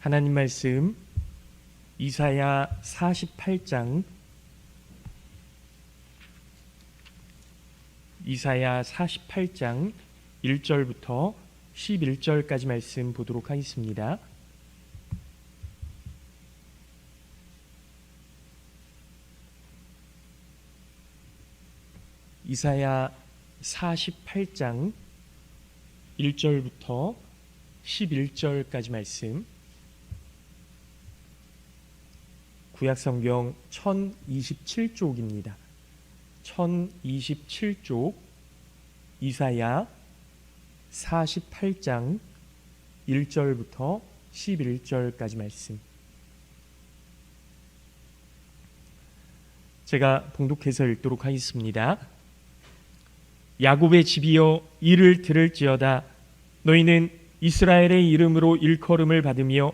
하나님 말씀 이사야 48장 1절부터 11절까지 말씀 보도록 하겠습니다. 이사야 48장 1절부터 11절까지 말씀, 구약성경 1027쪽입니다. 1027쪽 이사야 48장 1절부터 11절까지 말씀, 제가 봉독해서 읽도록 하겠습니다. 야곱의 집이여 이를 들을지어다. 너희는 이스라엘의 이름으로 일컬음을 받으며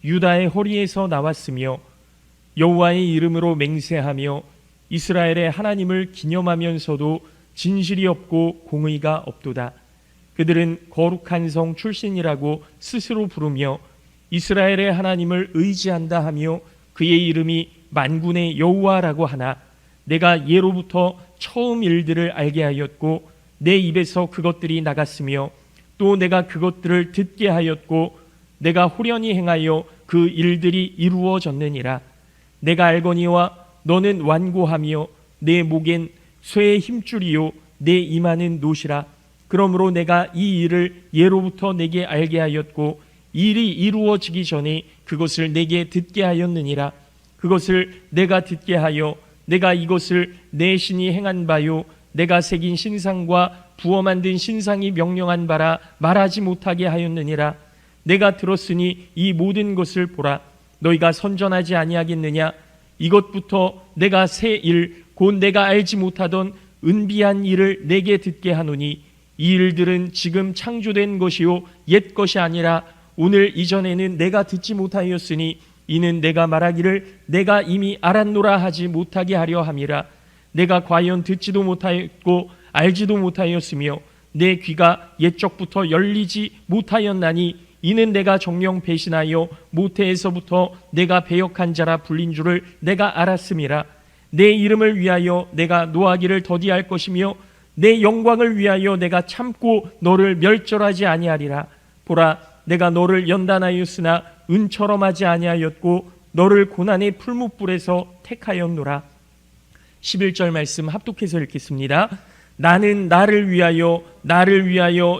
유다의 허리에서 나왔으며 여호와의 이름으로 맹세하며 이스라엘의 하나님을 기념하면서도 진실이 없고 공의가 없도다. 그들은 거룩한 성 출신이라고 스스로 부르며 이스라엘의 하나님을 의지한다 하며 그의 이름이 만군의 여호와라고 하나 내가 예로부터 처음 일들을 알게 하였고 내 입에서 그것들이 나갔으며 또 내가 그것들을 듣게 하였고 내가 호련히 행하여 그 일들이 이루어졌느니라. 내가 알거니와 너는 완고하며 내 목엔 쇠의 힘줄이요 내 이마는 노시라. 그러므로 내가 이 일을 예로부터 내게 알게 하였고 일이 이루어지기 전에 그것을 내게 듣게 하였느니라. 그것을 내가 듣게 하여 내가 이것을 내 신이 행한 바요 내가 새긴 신상과 부어 만든 신상이 명령한 바라 말하지 못하게 하였느니라. 내가 들었으니 이 모든 것을 보라. 너희가 선전하지 아니하겠느냐? 이것부터 내가 새 일 곧 내가 알지 못하던 은비한 일을 내게 듣게 하노니 이 일들은 지금 창조된 것이요 옛 것이 아니라 오늘 이전에는 내가 듣지 못하였으니 이는 내가 말하기를 내가 이미 알았노라 하지 못하게 하려 함이라. 내가 과연 듣지도 못하였고 알지도 못하였으며 내 귀가 옛적부터 열리지 못하였나니 이는 내가 정령 배신하여 모태에서부터 내가 배역한 자라 불린 줄을 내가 알았음이라. 내 이름을 위하여 내가 노하기를 더디할 것이며 내 영광을 위하여 내가 참고 너를 멸절하지 아니하리라. 보라, 내가 너를 연단하였으나 은처럼 하지 아니하였고 너를 고난의 풀무불에서 택하였노라. 11절 말씀 합독해서 읽겠습니다. 나는 나를 위하여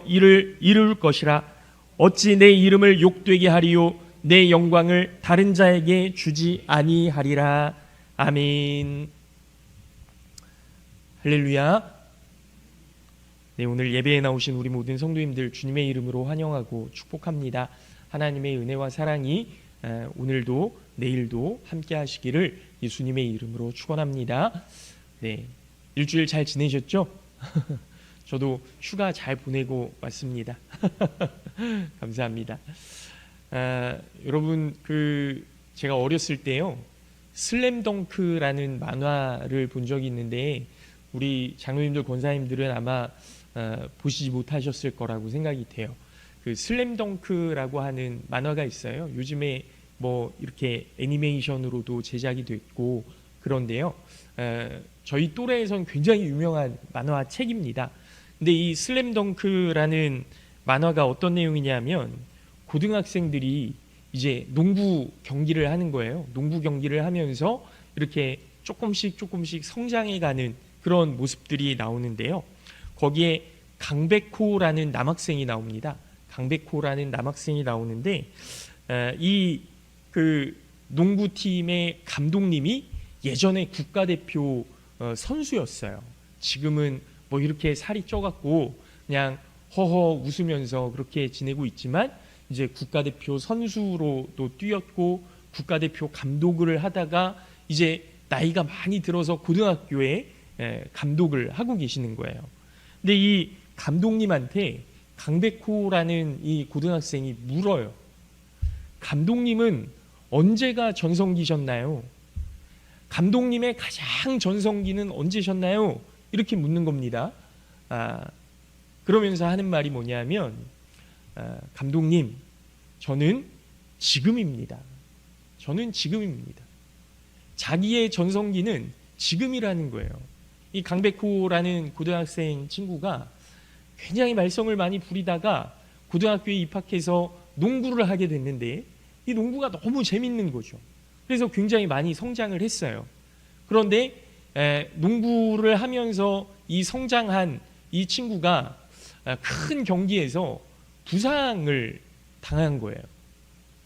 이를 이룰 것이라. 어찌 내 이름을 욕되게 하리요 내 영광을 다른 자에게 주지 아니하리라. 아멘. 할렐루야. 네, 오늘 예배에 나오신 우리 모든 성도님들 주님의 이름으로 환영하고 축복합니다. 하나님의 은혜와 사랑이 오늘도 내일도 함께 하시기를 예수님의 이름으로 축원합니다. 네, 일주일 잘 지내셨죠? 저도 휴가 잘 보내고 왔습니다. 감사합니다. 여러분, 제가 어렸을 때요 슬램덩크라는 만화를 본 적이 있는데 우리 장로님들 권사님들은 아마 보시지 못하셨을 거라고 생각이 돼요. 그 슬램덩크라고 하는 만화가 있어요. 요즘에 뭐 이렇게 애니메이션으로도 제작이 됐고 그런데요, 저희 또래에선 굉장히 유명한 만화책입니다. 근데 이 슬램덩크라는 만화가 어떤 내용이냐면 고등학생들이 이제 농구 경기를 하는 거예요. 농구 경기를 하면서 이렇게 조금씩 성장해가는 그런 모습들이 나오는데요. 거기에 강백호라는 남학생이 나옵니다. 강백호라는 남학생이 나오는데 이 농구팀의 감독님이 예전에 국가대표 선수였어요. 지금은 뭐 이렇게 살이 쪄갖고 그냥 허허 웃으면서 그렇게 지내고 있지만 이제 국가대표 선수로도 뛰었고 국가대표 감독을 하다가 이제 나이가 많이 들어서 고등학교에 감독을 하고 계시는 거예요. 근데 이 감독님한테 강백호라는 이 고등학생이 물어요. 감독님은 언제가 전성기셨나요? 감독님의 가장 전성기는 언제셨나요? 이렇게 묻는 겁니다. 그러면서 하는 말이 뭐냐면 감독님, 저는 지금입니다. 저는 지금입니다. 자기의 전성기는 지금이라는 거예요. 이 강백호라는 고등학생 친구가 굉장히 말썽을 많이 부리다가 고등학교에 입학해서 농구를 하게 됐는데 이 농구가 너무 재밌는 거죠. 그래서 굉장히 많이 성장을 했어요. 그런데 농구를 하면서 이 성장한 이 친구가 큰 경기에서 부상을 당한 거예요.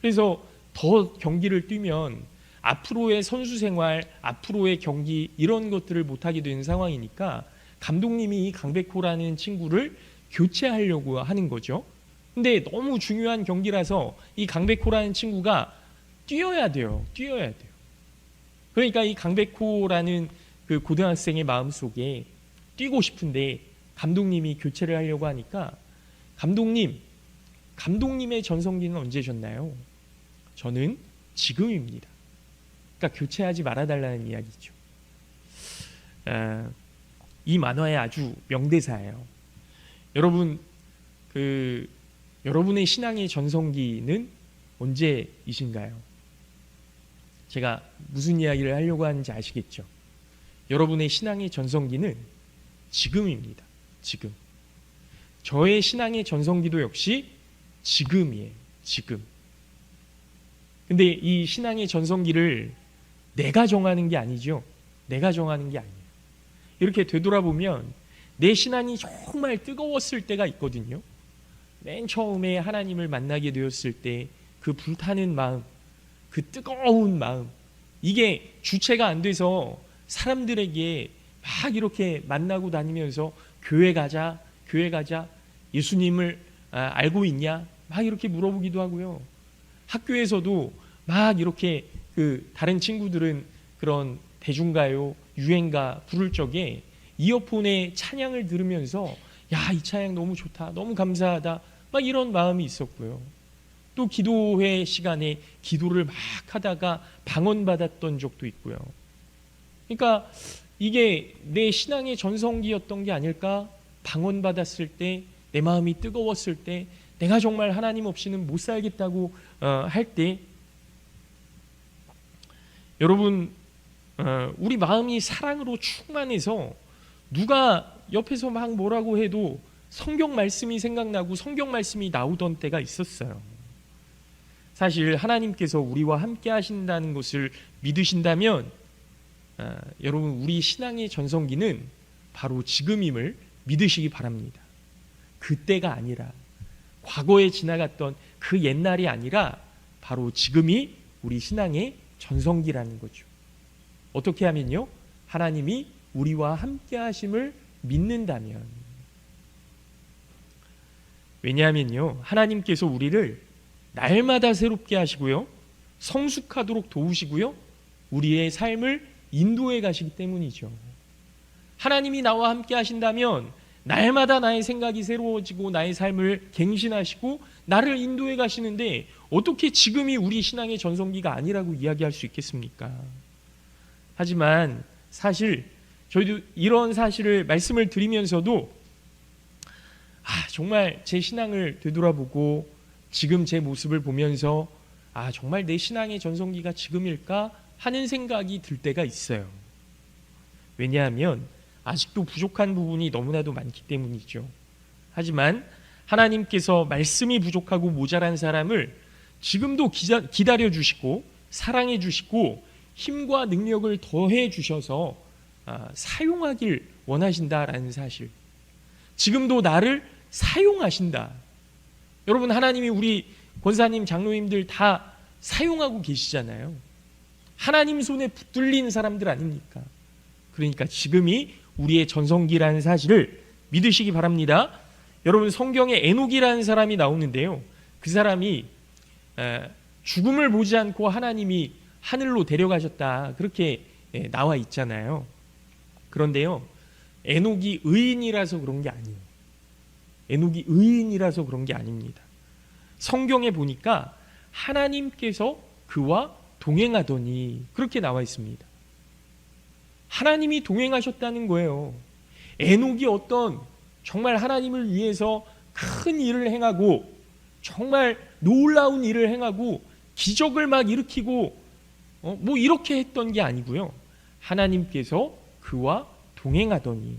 그래서 더 경기를 뛰면 앞으로의 선수 생활, 앞으로의 경기 이런 것들을 못하게 되는 상황이니까 감독님이 이 강백호라는 친구를 교체하려고 하는 거죠. 근데 너무 중요한 경기라서 이 강백호라는 친구가 뛰어야 돼요. 그러니까 이 강백호라는 그 고등학생의 마음속에 뛰고 싶은데 감독님이 교체를 하려고 하니까 감독님의 전성기는 언제셨나요? 저는 지금입니다. 그러니까 교체하지 말아달라는 이야기죠. 이 만화의 아주 명대사예요. 여러분, 여러분의 신앙의 전성기는 언제이신가요? 제가 무슨 이야기를 하려고 하는지 아시겠죠? 여러분의 신앙의 전성기는 지금입니다. 지금. 저의 신앙의 전성기도 역시 지금이에요. 지금. 근데 이 신앙의 전성기를 내가 정하는 게 아니죠. 내가 정하는 게 아니에요. 이렇게 되돌아보면 내 신앙이 정말 뜨거웠을 때가 있거든요. 맨 처음에 하나님을 만나게 되었을 때 그 불타는 마음, 그 뜨거운 마음, 이게 주체가 안 돼서 사람들에게 막 이렇게 만나고 다니면서 교회 가자, 예수님을 알고 있냐? 막 이렇게 물어보기도 하고요. 학교에서도 막 이렇게 다른 친구들은 그런 대중가요, 유행가 부를 적에 이어폰에 찬양을 들으면서 야, 이 찬양 너무 좋다, 너무 감사하다, 막 이런 마음이 있었고요. 또 기도회 시간에 기도를 막 하다가 방언받았던 적도 있고요. 그러니까 이게 내 신앙의 전성기였던 게 아닐까? 방언받았을 때, 내 마음이 뜨거웠을 때, 내가 정말 하나님 없이는 못 살겠다고 할 때, 여러분, 우리 마음이 사랑으로 충만해서 누가 옆에서 막 뭐라고 해도 성경 말씀이 생각나고 성경 말씀이 나오던 때가 있었어요. 사실 하나님께서 우리와 함께 하신다는 것을 믿으신다면 여러분, 우리 신앙의 전성기는 바로 지금임을 믿으시기 바랍니다. 그때가 아니라, 과거에 지나갔던 그 옛날이 아니라 바로 지금이 우리 신앙의 전성기라는 거죠. 어떻게 하면요? 하나님이 우리와 함께 하심을 믿는다면. 왜냐하면요, 하나님께서 우리를 날마다 새롭게 하시고요, 성숙하도록 도우시고요, 우리의 삶을 인도해 가시기 때문이죠. 하나님이 나와 함께 하신다면 날마다 나의 생각이 새로워지고 나의 삶을 갱신하시고 나를 인도해 가시는데 어떻게 지금이 우리 신앙의 전성기가 아니라고 이야기할 수 있겠습니까? 하지만 사실 저희도 이런 사실을 말씀을 드리면서도 정말 제 신앙을 되돌아보고 지금 제 모습을 보면서 정말 내 신앙의 전성기가 지금일까 하는 생각이 들 때가 있어요. 왜냐하면 아직도 부족한 부분이 너무나도 많기 때문이죠. 하지만 하나님께서 말씀이 부족하고 모자란 사람을 지금도 기다려 주시고 사랑해 주시고 힘과 능력을 더해 주셔서 사용하길 원하신다라는 사실, 지금도 나를 사용하신다. 여러분, 하나님이 우리 권사님, 장로님들 다 사용하고 계시잖아요. 하나님 손에 붙들린 사람들 아닙니까? 그러니까 지금이 우리의 전성기라는 사실을 믿으시기 바랍니다. 여러분, 성경에 에녹이라는 사람이 나오는데요, 그 사람이 죽음을 보지 않고 하나님이 하늘로 데려가셨다, 그렇게 나와 있잖아요. 그런데요, 에녹이 의인이라서 그런 게 아니에요. 에녹이 의인이라서 그런 게 아닙니다. 성경에 보니까 하나님께서 그와 동행하더니 그렇게 나와 있습니다. 하나님이 동행하셨다는 거예요. 에녹이 어떤 정말 하나님을 위해서 큰 일을 행하고 정말 놀라운 일을 행하고 기적을 막 일으키고 뭐 이렇게 했던 게 아니고요. 하나님께서 그와 동행하더니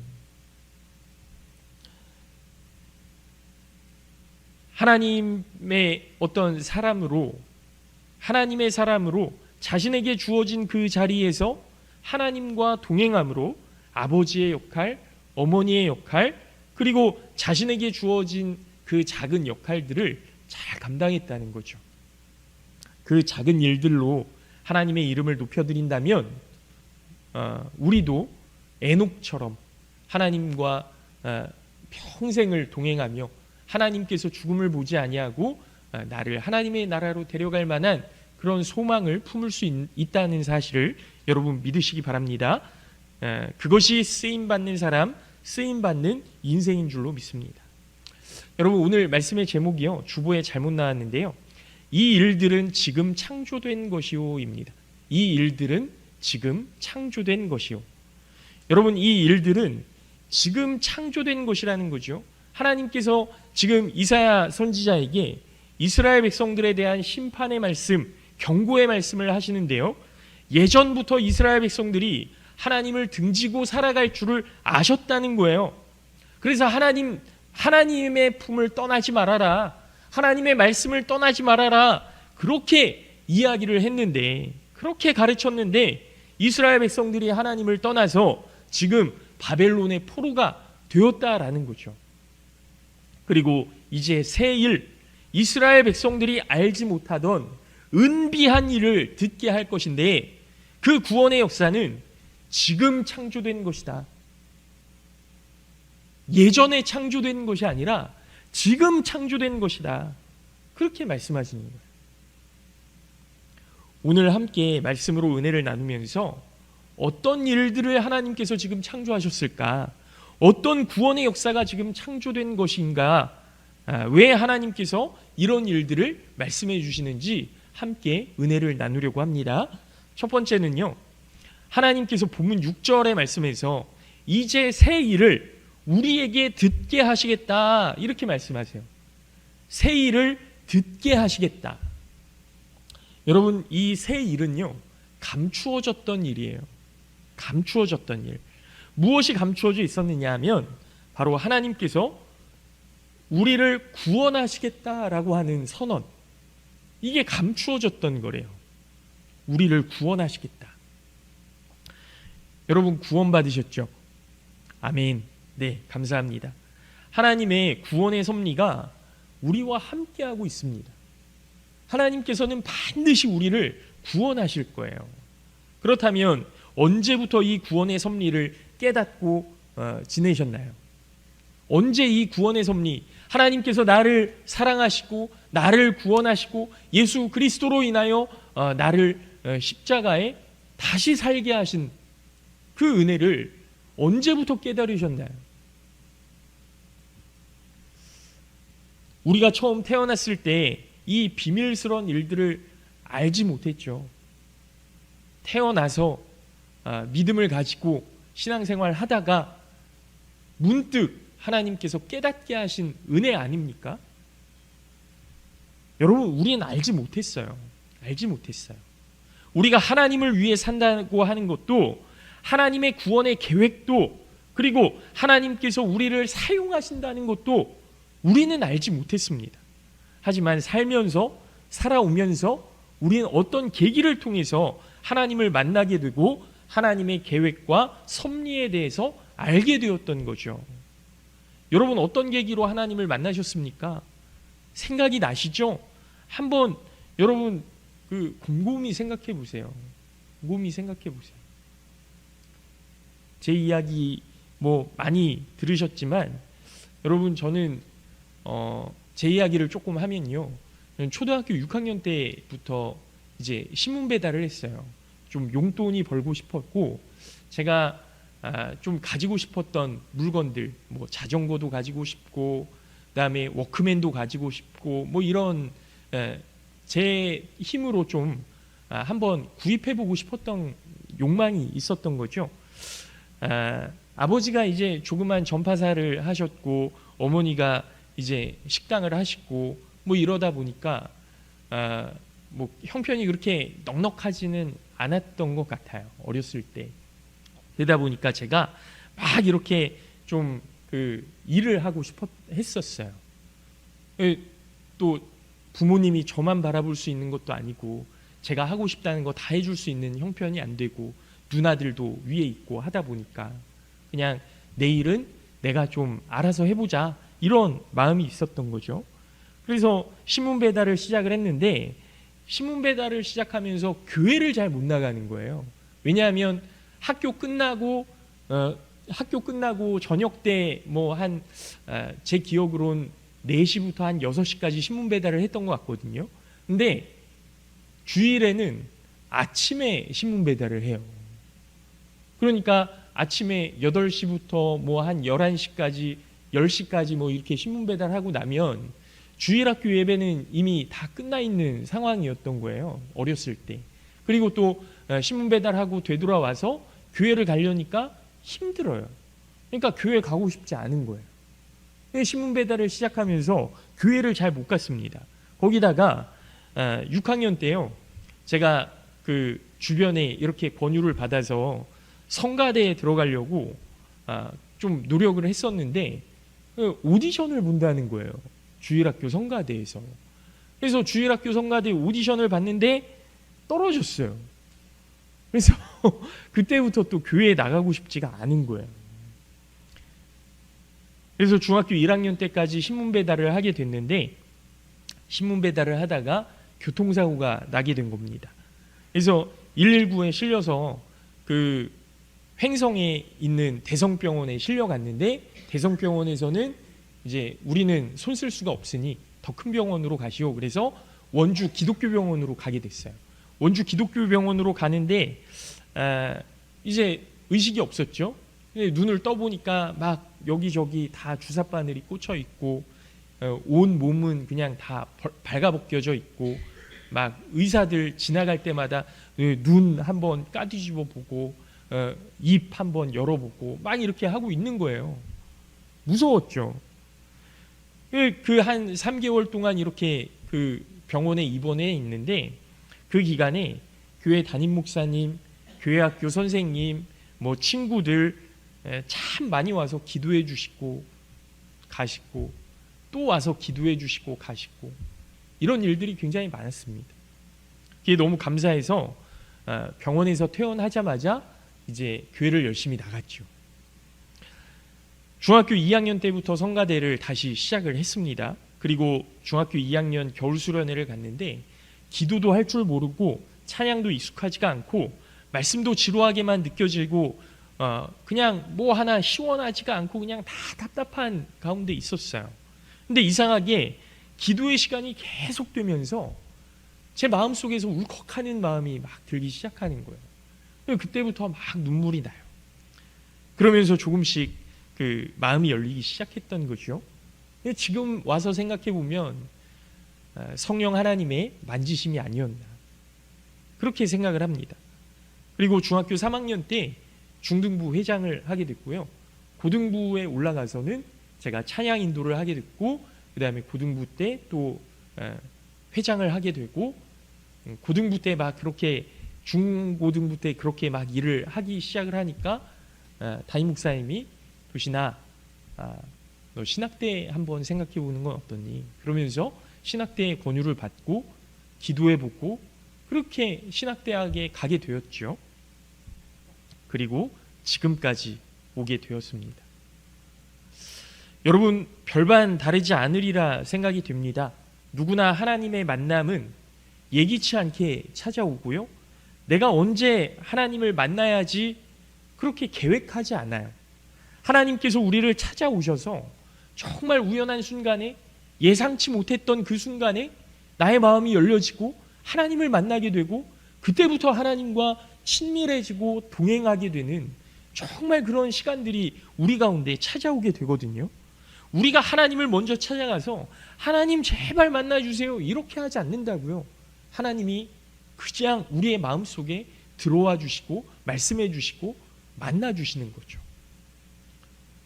하나님의 어떤 사람으로 하나님의 사람으로 자신에게 주어진 그 자리에서 하나님과 동행함으로 아버지의 역할, 어머니의 역할, 그리고 자신에게 주어진 그 작은 역할들을 잘 감당했다는 거죠. 그 작은 일들로 하나님의 이름을 높여드린다면 우리도 에녹처럼 하나님과 평생을 동행하며 하나님께서 죽음을 보지 아니하고 나를 하나님의 나라로 데려갈 만한 그런 소망을 품을 수 있다는 사실을 여러분 믿으시기 바랍니다. 그것이 쓰임받는 사람, 쓰임받는 인생인 줄로 믿습니다. 여러분 오늘 말씀의 제목이요, 주보에 잘못 나왔는데요, 이 일들은 지금 창조된 것이오입니다. 이 일들은 지금 창조된 것이오. 여러분 이 일들은 지금 창조된 것이라는 거죠. 하나님께서 지금 이사야 선지자에게 이스라엘 백성들에 대한 심판의 말씀, 경고의 말씀을 하시는데요, 예전부터 이스라엘 백성들이 하나님을 등지고 살아갈 줄을 아셨다는 거예요. 그래서 하나님의 품을 떠나지 말아라, 하나님의 말씀을 떠나지 말아라, 그렇게 이야기를 했는데, 그렇게 가르쳤는데 이스라엘 백성들이 하나님을 떠나서 지금 바벨론의 포로가 되었다라는 거죠. 그리고 이제 새 일, 이스라엘 백성들이 알지 못하던 은비한 일을 듣게 할 것인데, 그 구원의 역사는 지금 창조된 것이다. 예전에 창조된 것이 아니라 지금 창조된 것이다. 그렇게 말씀하시는 거예요. 오늘 함께 말씀으로 은혜를 나누면서 어떤 일들을 하나님께서 지금 창조하셨을까? 어떤 구원의 역사가 지금 창조된 것인가? 왜 하나님께서 이런 일들을 말씀해 주시는지 함께 은혜를 나누려고 합니다. 첫 번째는요, 하나님께서 본문 6절의 말씀에서 이제 새 일을 우리에게 듣게 하시겠다, 이렇게 말씀하세요. 새 일을 듣게 하시겠다. 여러분 이 새 일은요, 감추어졌던 일이에요. 감추어졌던 일. 무엇이 감추어져 있었느냐 하면 바로 하나님께서 우리를 구원하시겠다라고 하는 선언, 이게 감추어졌던 거래요. 우리를 구원하시겠다. 여러분 구원 받으셨죠? 아멘. 네, 감사합니다. 하나님의 구원의 섭리가 우리와 함께하고 있습니다. 하나님께서는 반드시 우리를 구원하실 거예요. 그렇다면 언제부터 이 구원의 섭리를 깨닫고 지내셨나요? 언제 이 구원의 섭리, 하나님께서 나를 사랑하시고 나를 구원하시고 예수 그리스도로 인하여 나를 십자가에 다시 살게 하신 그 은혜를 언제부터 깨달으셨나요? 우리가 처음 태어났을 때 이 비밀스러운 일들을 알지 못했죠. 태어나서 믿음을 가지고 신앙생활 하다가 문득 하나님께서 깨닫게 하신 은혜 아닙니까? 여러분 우리는 알지 못했어요. 알지 못했어요. 우리가 하나님을 위해 산다고 하는 것도, 하나님의 구원의 계획도, 그리고 하나님께서 우리를 사용하신다는 것도 우리는 알지 못했습니다. 하지만 살아오면서 우리는 어떤 계기를 통해서 하나님을 만나게 되고 하나님의 계획과 섭리에 대해서 알게 되었던 거죠. 여러분 어떤 계기로 하나님을 만나셨습니까? 생각이 나시죠? 한번 여러분 곰곰이 생각해 보세요. 곰곰이 생각해 보세요. 제 이야기 많이 들으셨지만 여러분 저는 제 이야기를 조금 하면요, 초등학교 6학년 때부터 이제 신문 배달을 했어요. 좀 용돈이 벌고 싶었고, 제가 좀 가지고 싶었던 물건들, 자전거도 가지고 싶고, 그다음에 워크맨도 가지고 싶고, 이런 제 힘으로 좀 한번 구입해보고 싶었던 욕망이 있었던 거죠. 아버지가 이제 조그만 전파사를 하셨고, 어머니가 이제 식당을 하시고 이러다 보니까 뭐 형편이 그렇게 넉넉하지는 않았던 것 같아요. 어렸을 때. 그러다 보니까 제가 막 이렇게 좀 그 일을 하고 했었어요. 또 부모님이 저만 바라볼 수 있는 것도 아니고 제가 하고 싶다는 거 다 해줄 수 있는 형편이 안 되고 누나들도 위에 있고 하다 보니까 그냥 내 일은 내가 좀 알아서 해보자 이런 마음이 있었던 거죠. 그래서 신문 배달을 시작을 했는데 신문 배달을 시작하면서 교회를 잘 못 나가는 거예요. 왜냐하면 학교 끝나고 저녁 때 뭐 한 제 기억으로는 4시부터 한 6시까지 신문 배달을 했던 것 같거든요. 근데 주일에는 아침에 신문 배달을 해요. 그러니까 아침에 8시부터 뭐 한 11시까지 10시까지 뭐 이렇게 신문 배달하고 나면 주일학교 예배는 이미 다 끝나 있는 상황이었던 거예요. 어렸을 때. 그리고 또 신문 배달하고 되돌아와서 교회를 가려니까 힘들어요. 그러니까 교회 가고 싶지 않은 거예요. 신문 배달을 시작하면서 교회를 잘 못 갔습니다. 거기다가 6학년 때요. 제가 그 주변에 이렇게 권유를 받아서 성가대에 들어가려고 좀 노력을 했었는데 오디션을 본다는 거예요. 주일학교 성가대에서. 그래서 주일학교 성가대 오디션을 봤는데 떨어졌어요. 그래서 그때부터 또 교회에 나가고 싶지가 않은 거예요. 그래서 중학교 1학년 때까지 신문 배달을 하게 됐는데 신문 배달을 하다가 교통사고가 나게 된 겁니다. 그래서 119에 실려서 그 횡성에 있는 대성병원에 실려갔는데 대성병원에서는 이제 우리는 손 쓸 수가 없으니 더 큰 병원으로 가시오. 그래서 원주 기독교병원으로 가게 됐어요. 원주 기독교병원으로 가는데 이제 의식이 없었죠. 눈을 떠보니까 막 여기저기 다 주사바늘이 꽂혀 있고 온 몸은 그냥 다 발가벗겨져 있고 막 의사들 지나갈 때마다 눈 한번 까뒤집어 보고 입 한번 열어보고 막 이렇게 하고 있는 거예요. 무서웠죠. 그 한 3개월 동안 이렇게 그 병원에 입원해 있는데 그 기간에 교회 담임 목사님, 교회 학교 선생님, 뭐 친구들 참 많이 와서 기도해 주시고 가시고 또 와서 기도해 주시고 가시고 이런 일들이 굉장히 많았습니다. 그게 너무 감사해서 병원에서 퇴원하자마자 이제 교회를 열심히 나갔죠. 중학교 2학년 때부터 성가대를 다시 시작을 했습니다. 그리고 중학교 2학년 겨울수련회를 갔는데 기도도 할 줄 모르고 찬양도 익숙하지가 않고 말씀도 지루하게만 느껴지고 그냥 뭐 하나 시원하지가 않고 그냥 다 답답한 가운데 있었어요. 근데 이상하게 기도의 시간이 계속되면서 제 마음속에서 울컥하는 마음이 막 들기 시작하는 거예요. 그때부터 막 눈물이 나요. 그러면서 조금씩 그 마음이 열리기 시작했던 거죠. 지금 와서 생각해 보면 성령 하나님의 만지심이 아니었나 그렇게 생각을 합니다. 그리고 중학교 3학년 때 중등부 회장을 하게 됐고요. 고등부에 올라가서는 제가 찬양 인도를 하게 됐고 그 다음에 고등부 때 또 회장을 하게 되고 고등부 때 막 그렇게 중고등부 때 그렇게 막 일을 하기 시작을 하니까 담임 목사님이 도신아 너 신학대 한번 생각해 보는 건 어떠니? 그러면서 신학대의 권유를 받고 기도해 보고 그렇게 신학대학에 가게 되었죠. 그리고 지금까지 오게 되었습니다. 여러분 별반 다르지 않으리라 생각이 됩니다. 누구나 하나님의 만남은 예기치 않게 찾아오고요. 내가 언제 하나님을 만나야지 그렇게 계획하지 않아요. 하나님께서 우리를 찾아오셔서 정말 우연한 순간에 예상치 못했던 그 순간에 나의 마음이 열려지고 하나님을 만나게 되고 그때부터 하나님과 친밀해지고 동행하게 되는 정말 그런 시간들이 우리 가운데 찾아오게 되거든요. 우리가 하나님을 먼저 찾아가서 하나님 제발 만나주세요 이렇게 하지 않는다고요. 하나님이 그냥 우리의 마음속에 들어와 주시고 말씀해 주시고 만나 주시는 거죠.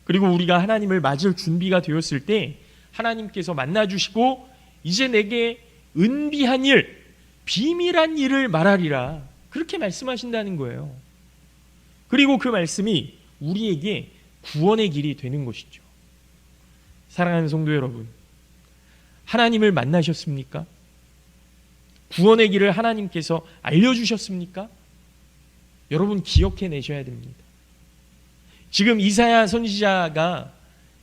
그리고 우리가 하나님을 맞을 준비가 되었을 때 하나님께서 만나 주시고 이제 내게 은비한 일, 비밀한 일을 말하리라. 그렇게 말씀하신다는 거예요. 그리고 그 말씀이 우리에게 구원의 길이 되는 것이죠. 사랑하는 성도 여러분, 하나님을 만나셨습니까? 구원의 길을 하나님께서 알려주셨습니까? 여러분 기억해내셔야 됩니다. 지금 이사야 선지자가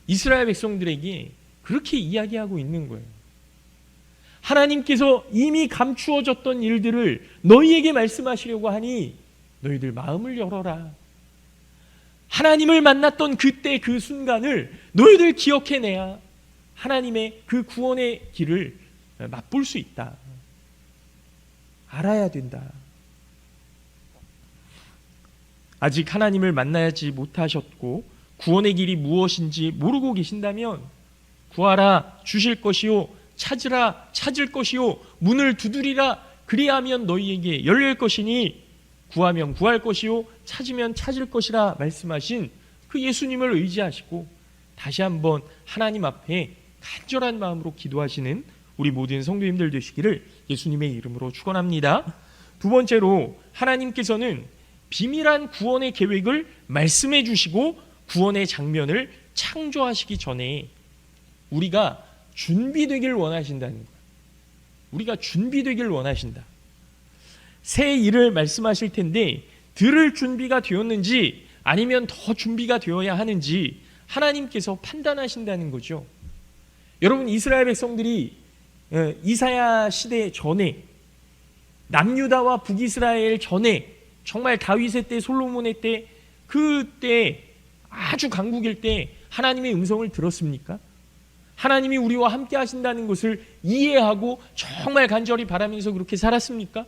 이스라엘 백성들에게 그렇게 이야기하고 있는 거예요. 하나님께서 이미 감추어졌던 일들을 너희에게 말씀하시려고 하니 너희들 마음을 열어라. 하나님을 만났던 그때 그 순간을 너희들 기억해내야 하나님의 그 구원의 길을 맛볼 수 있다. 알아야 된다. 아직 하나님을 만나지 못하셨고 구원의 길이 무엇인지 모르고 계신다면 구하라 주실 것이요 찾으라 찾을 것이요 문을 두드리라 그리하면 너희에게 열릴 것이니 구하면 구할 것이요 찾으면 찾을 것이라 말씀하신 그 예수님을 의지하시고 다시 한번 하나님 앞에 간절한 마음으로 기도하시는 우리 모든 성도님들 되시기를 예수님의 이름으로 축원합니다. 두 번째로 하나님께서는 비밀한 구원의 계획을 말씀해 주시고 구원의 장면을 창조하시기 전에 우리가 준비되길 원하신다는 거예요. 우리가 준비되길 원하신다. 새 일을 말씀하실 텐데 들을 준비가 되었는지 아니면 더 준비가 되어야 하는지 하나님께서 판단하신다는 거죠. 여러분 이스라엘 백성들이 이사야 시대 전에 남유다와 북이스라엘 전에 정말 다윗의 때 솔로몬의 때 그때 아주 강국일 때 하나님의 음성을 들었습니까? 하나님이 우리와 함께 하신다는 것을 이해하고 정말 간절히 바라면서 그렇게 살았습니까?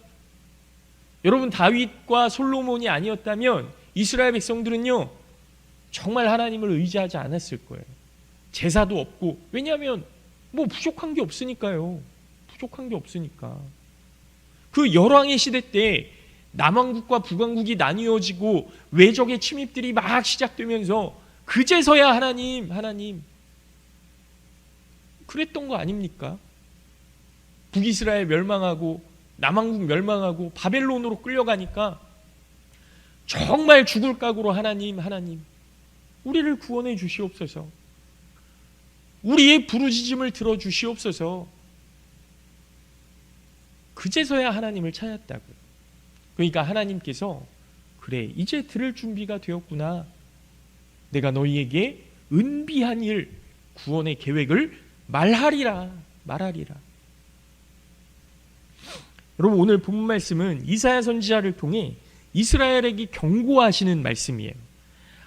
여러분 다윗과 솔로몬이 아니었다면 이스라엘 백성들은요 정말 하나님을 의지하지 않았을 거예요. 제사도 없고 왜냐하면 뭐 부족한 게 없으니까요. 부족한 게 없으니까. 그 열왕의 시대 때 남왕국과 북왕국이 나뉘어지고 외적의 침입들이 막 시작되면서 그제서야 하나님 그랬던 거 아닙니까? 북이스라엘 멸망하고 남왕국 멸망하고 바벨론으로 끌려가니까 정말 죽을 각오로 하나님 우리를 구원해 주시옵소서. 우리의 부르짖음을 들어주시옵소서. 그제서야 하나님을 찾았다고요. 그러니까 하나님께서 그래 이제 들을 준비가 되었구나. 내가 너희에게 은비한 일 구원의 계획을 말하리라. 여러분 오늘 본문 말씀은 이사야 선지자를 통해 이스라엘에게 경고하시는 말씀이에요.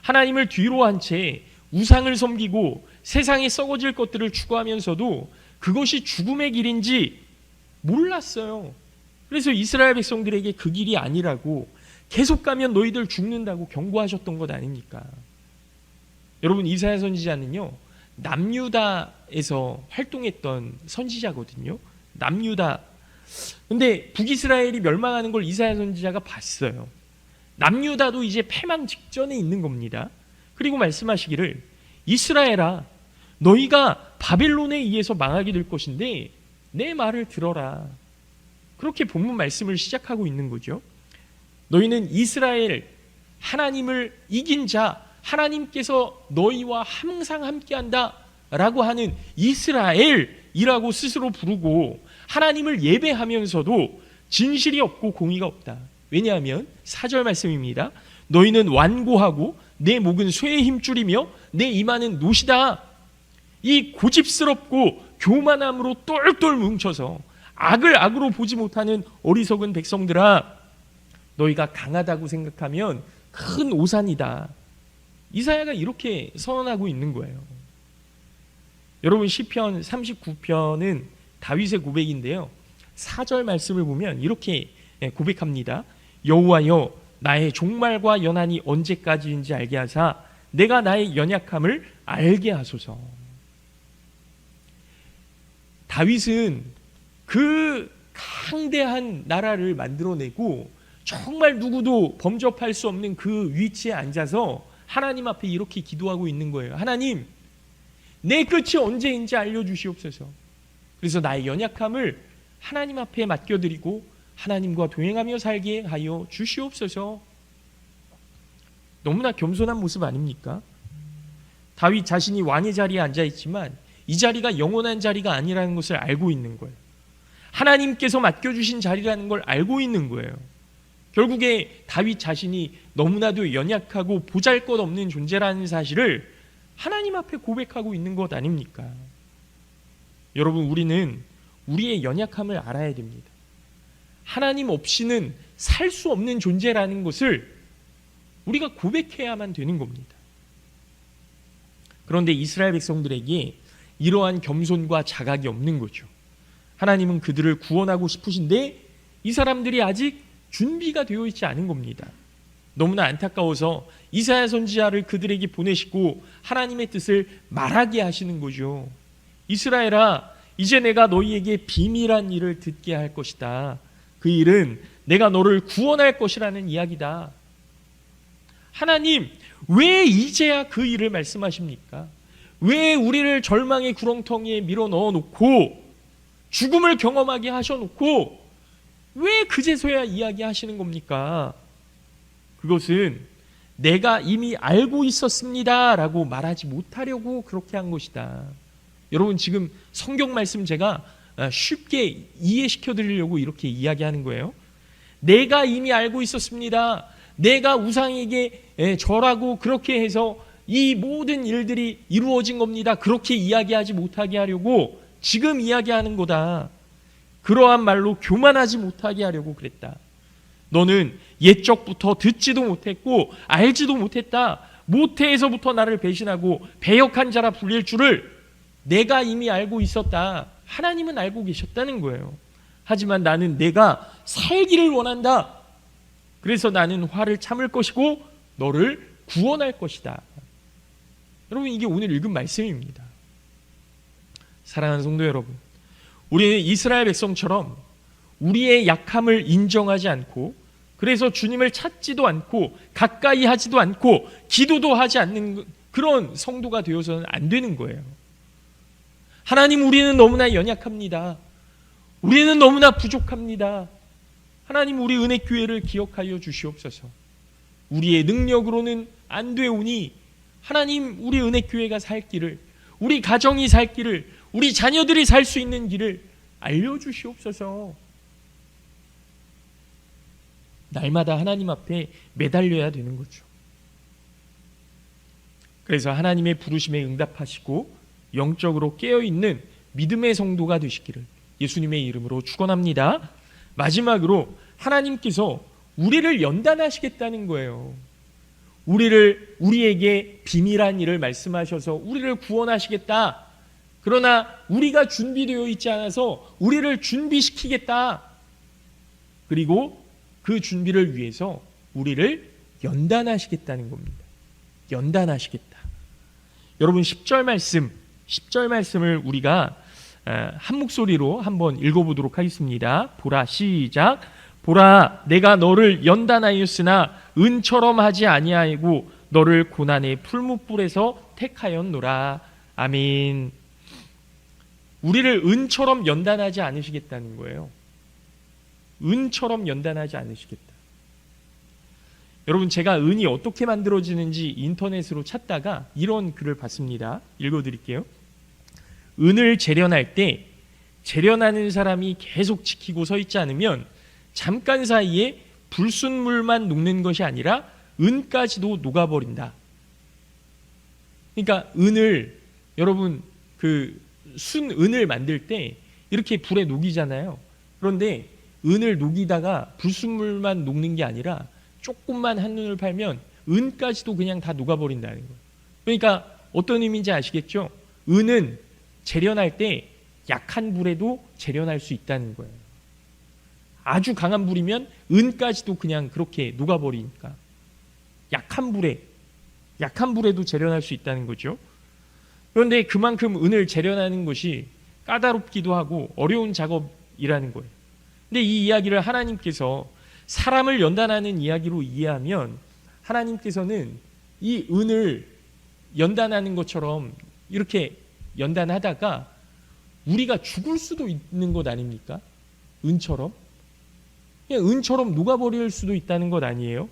하나님을 뒤로 한 채 우상을 섬기고 세상에 썩어질 것들을 추구하면서도 그것이 죽음의 길인지 몰랐어요. 그래서 이스라엘 백성들에게 그 길이 아니라고 계속 가면 너희들 죽는다고 경고하셨던 것 아닙니까? 여러분 이사야 선지자는요 남유다에서 활동했던 선지자거든요. 남유다. 근데 북이스라엘이 멸망하는 걸 이사야 선지자가 봤어요. 남유다도 이제 패망 직전에 있는 겁니다. 그리고 말씀하시기를 이스라엘아 너희가 바벨론에 의해서 망하게 될 것인데 내 말을 들어라. 그렇게 본문 말씀을 시작하고 있는 거죠. 너희는 이스라엘 하나님을 이긴 자 하나님께서 너희와 항상 함께한다 라고 하는 이스라엘이라고 스스로 부르고 하나님을 예배하면서도 진실이 없고 공의가 없다. 왜냐하면 4절 말씀입니다. 너희는 완고하고 내 목은 쇠의 힘줄이며 내 이마는 노시다. 이 고집스럽고 교만함으로 똘똘 뭉쳐서 악을 악으로 보지 못하는 어리석은 백성들아 너희가 강하다고 생각하면 큰 오산이다. 이사야가 이렇게 선언하고 있는 거예요. 여러분 시편 39편은 다윗의 고백인데요. 4절 말씀을 보면 이렇게 고백합니다. 여호와여 나의 종말과 연한이 언제까지인지 알게 하사 내가 나의 연약함을 알게 하소서. 다윗은 그 강대한 나라를 만들어내고 정말 누구도 범접할 수 없는 그 위치에 앉아서 하나님 앞에 이렇게 기도하고 있는 거예요. 하나님, 내 끝이 언제인지 알려주시옵소서. 그래서 나의 연약함을 하나님 앞에 맡겨드리고 하나님과 동행하며 살게 하여 주시옵소서. 너무나 겸손한 모습 아닙니까? 다윗 자신이 왕의 자리에 앉아있지만 이 자리가 영원한 자리가 아니라는 것을 알고 있는 거예요. 하나님께서 맡겨주신 자리라는 걸 알고 있는 거예요. 결국에 다윗 자신이 너무나도 연약하고 보잘것없는 존재라는 사실을 하나님 앞에 고백하고 있는 것 아닙니까? 여러분, 우리는 우리의 연약함을 알아야 됩니다. 하나님 없이는 살 수 없는 존재라는 것을 우리가 고백해야만 되는 겁니다. 그런데 이스라엘 백성들에게 이러한 겸손과 자각이 없는 거죠. 하나님은 그들을 구원하고 싶으신데 이 사람들이 아직 준비가 되어 있지 않은 겁니다. 너무나 안타까워서 이사야 선지자를 그들에게 보내시고 하나님의 뜻을 말하게 하시는 거죠. 이스라엘아, 이제 내가 너희에게 비밀한 일을 듣게 할 것이다. 그 일은 내가 너를 구원할 것이라는 이야기다. 하나님, 왜 이제야 그 일을 말씀하십니까? 왜 우리를 절망의 구렁텅이에 밀어 넣어놓고 죽음을 경험하게 하셔놓고 왜 그제서야 이야기하시는 겁니까? 그것은 내가 이미 알고 있었습니다 라고 말하지 못하려고 그렇게 한 것이다. 여러분, 지금 성경 말씀 제가 쉽게 이해시켜 드리려고 이렇게 이야기하는 거예요. 내가 이미 알고 있었습니다. 내가 우상에게 절하고 그렇게 해서 이 모든 일들이 이루어진 겁니다. 그렇게 이야기하지 못하게 하려고 지금 이야기하는 거다. 그러한 말로 교만하지 못하게 하려고 그랬다. 너는 옛적부터 듣지도 못했고 알지도 못했다. 모태에서부터 나를 배신하고 배역한 자라 불릴 줄을 내가 이미 알고 있었다. 하나님은 알고 계셨다는 거예요. 하지만 나는 내가 살기를 원한다. 그래서 나는 화를 참을 것이고 너를 구원할 것이다. 여러분, 이게 오늘 읽은 말씀입니다. 사랑하는 성도 여러분, 우리는 이스라엘 백성처럼 우리의 약함을 인정하지 않고 그래서 주님을 찾지도 않고 가까이 하지도 않고 기도도 하지 않는 그런 성도가 되어서는 안 되는 거예요. 하나님, 우리는 너무나 연약합니다. 우리는 너무나 부족합니다. 하나님, 우리 은혜교회를 기억하여 주시옵소서. 우리의 능력으로는 안 되오니 하나님, 우리 은혜교회가 살 길을, 우리 가정이 살 길을, 우리 자녀들이 살 수 있는 길을 알려주시옵소서. 날마다 하나님 앞에 매달려야 되는 거죠. 그래서 하나님의 부르심에 응답하시고 영적으로 깨어있는 믿음의 성도가 되시기를 예수님의 이름으로 축원합니다. 마지막으로 하나님께서 우리를 연단하시겠다는 거예요. 우리에게 비밀한 일을 말씀하셔서 우리를 구원하시겠다. 그러나 우리가 준비되어 있지 않아서 우리를 준비시키겠다. 그리고 그 준비를 위해서 우리를 연단하시겠다는 겁니다. 연단하시겠다. 여러분, 10절 말씀을 우리가 한 목소리로 한번 읽어보도록 하겠습니다. 보라, 시작. 보라, 내가 너를 연단하였으나 은처럼 하지 아니하고 너를 고난의 풀무불에서 택하였노라. 아멘. 우리를 은처럼 연단하지 않으시겠다는 거예요. 은처럼 연단하지 않으시겠다. 여러분, 제가 은이 어떻게 만들어지는지 인터넷으로 찾다가 이런 글을 봤습니다. 읽어드릴게요. 은을 재련할 때 재련하는 사람이 계속 지키고 서 있지 않으면 잠깐 사이에 불순물만 녹는 것이 아니라 은까지도 녹아버린다. 그러니까 은을, 여러분, 순은을 만들 때 이렇게 불에 녹이잖아요. 그런데 은을 녹이다가 불순물만 녹는 게 아니라 조금만 한눈을 팔면 은까지도 그냥 다 녹아버린다는 거예요. 그러니까 어떤 의미인지 아시겠죠? 은은 재련할 때 약한 불에도 재련할 수 있다는 거예요. 아주 강한 불이면 은까지도 그냥 그렇게 녹아버리니까 약한 불에도 재련할 수 있다는 거죠. 그런데 그만큼 은을 재련하는 것이 까다롭기도 하고 어려운 작업이라는 거예요. 근데 이 이야기를 하나님께서 사람을 연단하는 이야기로 이해하면 하나님께서는 이 은을 연단하는 것처럼 이렇게 연단하다가 우리가 죽을 수도 있는 것 아닙니까? 은처럼. 그냥 은처럼 녹아버릴 수도 있다는 것 아니에요?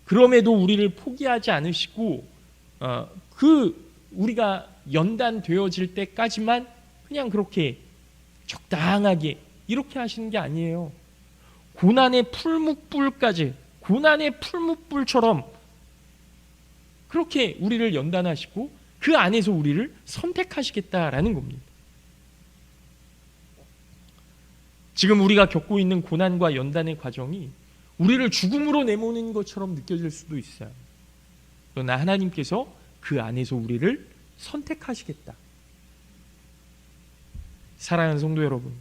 그럼에도 우리를 포기하지 않으시고 우리가 연단되어질 때까지만 그냥 그렇게 적당하게 이렇게 하시는 게 아니에요. 고난의 풀무불까지, 고난의 풀무불처럼 그렇게 우리를 연단하시고 그 안에서 우리를 선택하시겠다라는 겁니다. 지금 우리가 겪고 있는 고난과 연단의 과정이 우리를 죽음으로 내모는 것처럼 느껴질 수도 있어요. 그러나 하나님께서 그 안에서 우리를 선택하시겠다. 사랑하는 성도 여러분,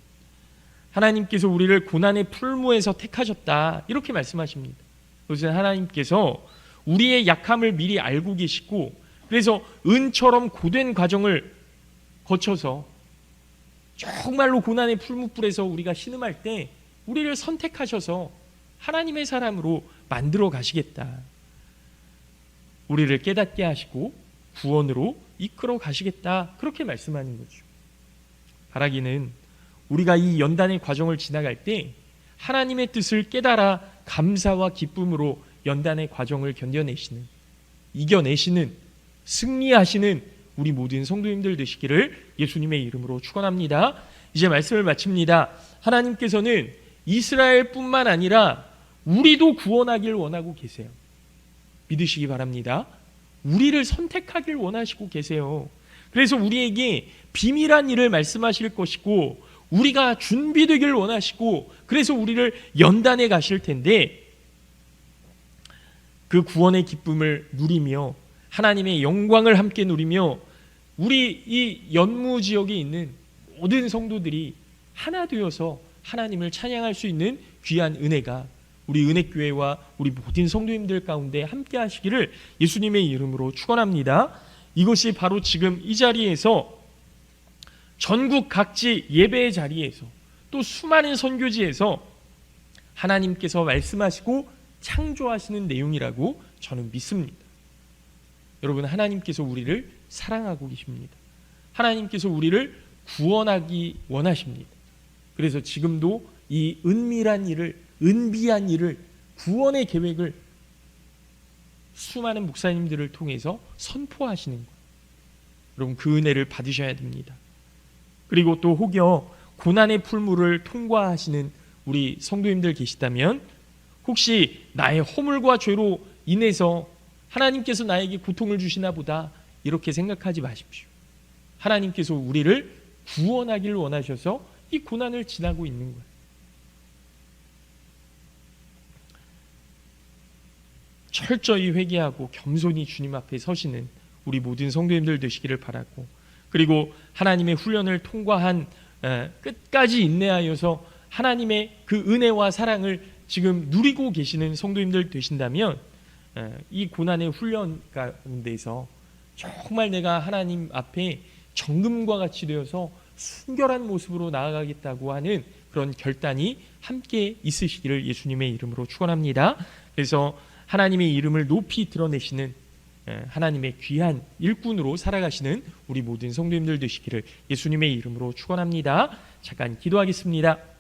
하나님께서 우리를 고난의 풀무에서 택하셨다 이렇게 말씀하십니다. 그것은 하나님께서 우리의 약함을 미리 알고 계시고 그래서 은처럼 고된 과정을 거쳐서 정말로 고난의 풀무불에서 우리가 신음할 때 우리를 선택하셔서 하나님의 사람으로 만들어 가시겠다. 우리를 깨닫게 하시고 구원으로 이끌어 가시겠다. 그렇게 말씀하는 거죠. 바라기는 우리가 이 연단의 과정을 지나갈 때 하나님의 뜻을 깨달아 감사와 기쁨으로 연단의 과정을 견뎌내시는, 이겨내시는, 승리하시는 우리 모든 성도님들 되시기를 예수님의 이름으로 축원합니다. 이제 말씀을 마칩니다. 하나님께서는 이스라엘뿐만 아니라 우리도 구원하길 원하고 계세요. 믿으시기 바랍니다. 우리를 선택하길 원하시고 계세요. 그래서 우리에게 비밀한 일을 말씀하실 것이고 우리가 준비되길 원하시고 그래서 우리를 연단해 가실 텐데 그 구원의 기쁨을 누리며 하나님의 영광을 함께 누리며 우리 이 연무 지역에 있는 모든 성도들이 하나 되어서 하나님을 찬양할 수 있는 귀한 은혜가 우리 은혜교회와 우리 모든 성도님들 가운데 함께 하시기를 예수님의 이름으로 축원합니다. 이것이 바로 지금 이 자리에서 전국 각지 예배의 자리에서 또 수많은 선교지에서 하나님께서 말씀하시고 창조하시는 내용이라고 저는 믿습니다. 여러분, 하나님께서 우리를 사랑하고 계십니다. 하나님께서 우리를 구원하기 원하십니다. 그래서 지금도 이 은밀한 일을, 은비한 일을, 구원의 계획을 수많은 목사님들을 통해서 선포하시는 거예요. 여러분, 그 은혜를 받으셔야 됩니다. 그리고 또 혹여 고난의 풀무를 통과하시는 우리 성도님들 계시다면 혹시 나의 허물과 죄로 인해서 하나님께서 나에게 고통을 주시나 보다 이렇게 생각하지 마십시오. 하나님께서 우리를 구원하기를 원하셔서 이 고난을 지나고 있는 거예요. 철저히 회개하고 겸손히 주님 앞에 서시는 우리 모든 성도님들 되시기를 바라고, 그리고 하나님의 훈련을 통과한 끝까지 인내하여서 하나님의 그 은혜와 사랑을 지금 누리고 계시는 성도님들 되신다면 이 고난의 훈련 가운데서 정말 내가 하나님 앞에 정금과 같이 되어서 순결한 모습으로 나아가겠다고 하는 그런 결단이 함께 있으시기를 예수님의 이름으로 축원합니다. 그래서 하나님의 이름을 높이 드러내시는 하나님의 귀한 일꾼으로 살아가시는 우리 모든 성도님들 되시기를 예수님의 이름으로 축원합니다. 잠깐 기도하겠습니다.